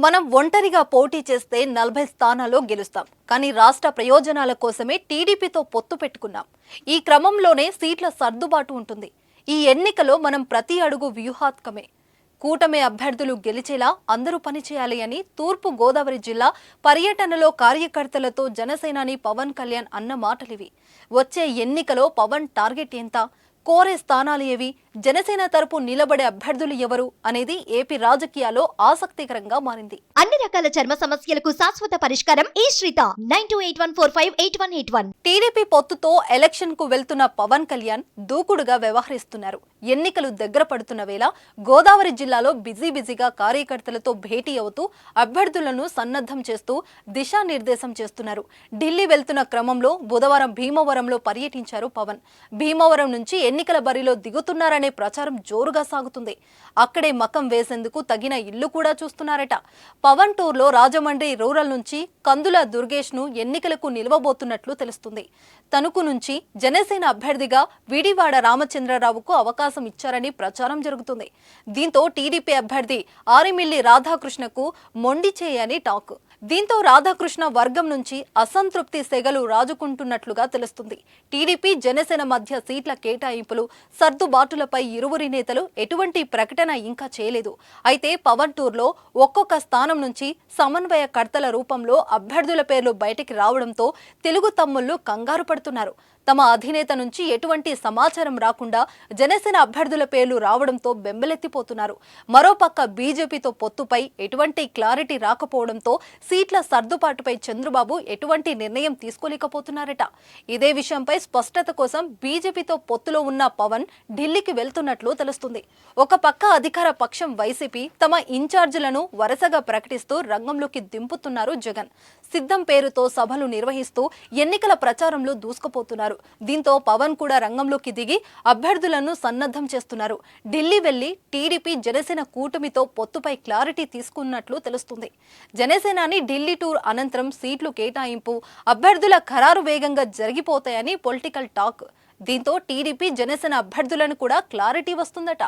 మనం ఒంటరిగా పోటీ చేస్తే 40 స్థానాల్లో గెలుస్తాం. కానీ రాష్ట్ర ప్రయోజనాల కోసమే టీడీపీతో పొత్తు పెట్టుకున్నాం. ఈ క్రమంలోనే సీట్ల సర్దుబాటు ఉంటుంది. ఈ ఎన్నికలో మనం ప్రతి అడుగు వ్యూహాత్మకమే. కూటమి అభ్యర్థులు గెలిచేలా అందరూ పనిచేయాలి అని తూర్పు గోదావరి జిల్లా పర్యటనలో కార్యకర్తలతో జనసేనాని పవన్ కళ్యాణ్ అన్న మాటలివి. వచ్చే ఎన్నికలో పవన్ టార్గెట్ ఎంత, కోరే స్థానాలు ఏవి, జనసేన తరపు నిలబడే అభ్యర్థులు ఎవరు అనేది ఏపీ రాజకీయాల్లో ఆసక్తికరంగా మారింది. అన్ని రకాల చర్మ సమస్యలకు శాశ్వత పరిష్కారం ఈ శ్రీత 9281458181. టీడీపీ పొత్తుతో ఎలక్షన్ కు వెళ్తున్న పవన్ కళ్యాణ్ దూకుడుగా వ్యవహరిస్తున్నారు. ఎన్నికలు దగ్గర పడుతున్న వేళ గోదావరి జిల్లాలో బిజీగా కార్యకర్తలతో భేటీ అవుతూ అభ్యర్థులను సన్నద్ధం చేస్తూ దిశానిర్దేశం చేస్తున్నారు. ఢిల్లీ వెళ్తున్న క్రమంలో బుధవారం భీమవరంలో పర్యటించారు పవన్. భీమవరం నుంచి ఎన్నికల బరిలో దిగుతున్నారనే ప్రచారం జోరుగా సాగుతుంది. అక్కడే మకం వేసేందుకు తగిన ఇల్లు కూడా చూస్తున్నారట. పవన్ టూర్ లో రాజమండ్రి రూరల్ నుంచి కందుల దుర్గేష్ ను ఎన్నికలకు నిలవబోతున్నట్లు తెలుస్తుంది. తణుకు నుంచి జనసేన అభ్యర్థిగా విడివాడ రామచంద్రరావుకు అవకాశం ఇచ్చారని ప్రచారం జరుగుతుంది. దీంతో టీడీపీ అభ్యర్థి ఆరిమిల్లి రాధాకృష్ణకు మొండి చేయని టాక్. దీంతో రాధాకృష్ణ వర్గం నుంచి అసంతృప్తి సెగలు రాజుకుంటున్నట్లుగా తెలుస్తుంది. టీడీపీ జనసేన మధ్య సీట్ల కేటాయింపులు సర్దుబాటులపై ఇరువురి నేతలు ఎటువంటి ప్రకటన ఇంకా చేయలేదు. అయితే పవన్ టూర్ లో ఒక్కొక్క స్థానం నుంచి సమన్వయకర్తల రూపంలో అభ్యర్థుల పేర్లు బయటికి రావడంతో తెలుగు తమ్ముళ్లు కంగారు పడుతున్నారు. తమ అధినేత నుంచి ఎటువంటి సమాచారం రాకుండా జనసేన అభ్యర్థుల పేర్లు రావడంతో బెంబెలెత్తిపోతున్నారు. మరోపక్క బీజేపీతో పొత్తుపై ఎటువంటి క్లారిటీ రాకపోవడంతో సీట్ల సర్దుబాటుపై చంద్రబాబు ఎటువంటి నిర్ణయం తీసుకోలేకపోతున్నారట. ఇదే విషయంపై స్పష్టత కోసం బీజేపీతో పొత్తులో ఉన్న పవన్ ఢిల్లీకి వెళ్తున్నట్లు తెలుస్తుంది. ఒక పక్క అధికార పక్షం వైసీపీ తమ ఇన్ఛార్జీలను వరుసగా ప్రకటిస్తూ రంగంలోకి దింపుతున్నారు జగన్. సిద్ధం పేరుతో సభలు నిర్వహిస్తూ ఎన్నికల ప్రచారంలో దూసుకుపోతున్నారు. దీంతో పవన్ కూడా రంగంలోకి దిగి అభ్యర్థులను సన్నద్ధం చేస్తున్నారు. ఢిల్లీ వెళ్లి టీడీపీ జనసేన కూటమితో పొత్తుపై క్లారిటీ తీసుకున్నట్లు తెలుస్తుంది. జనసేనాని ఢిల్లీ టూర్ అనంతరం సీట్లు కేటాయింపు, అభ్యర్థుల ఖరారు వేగంగా జరిగిపోతాయని పొలిటికల్ టాక్. దీంతో టీడీపీ జనసేన అభ్యర్థులను కూడా క్లారిటీ వస్తుందట.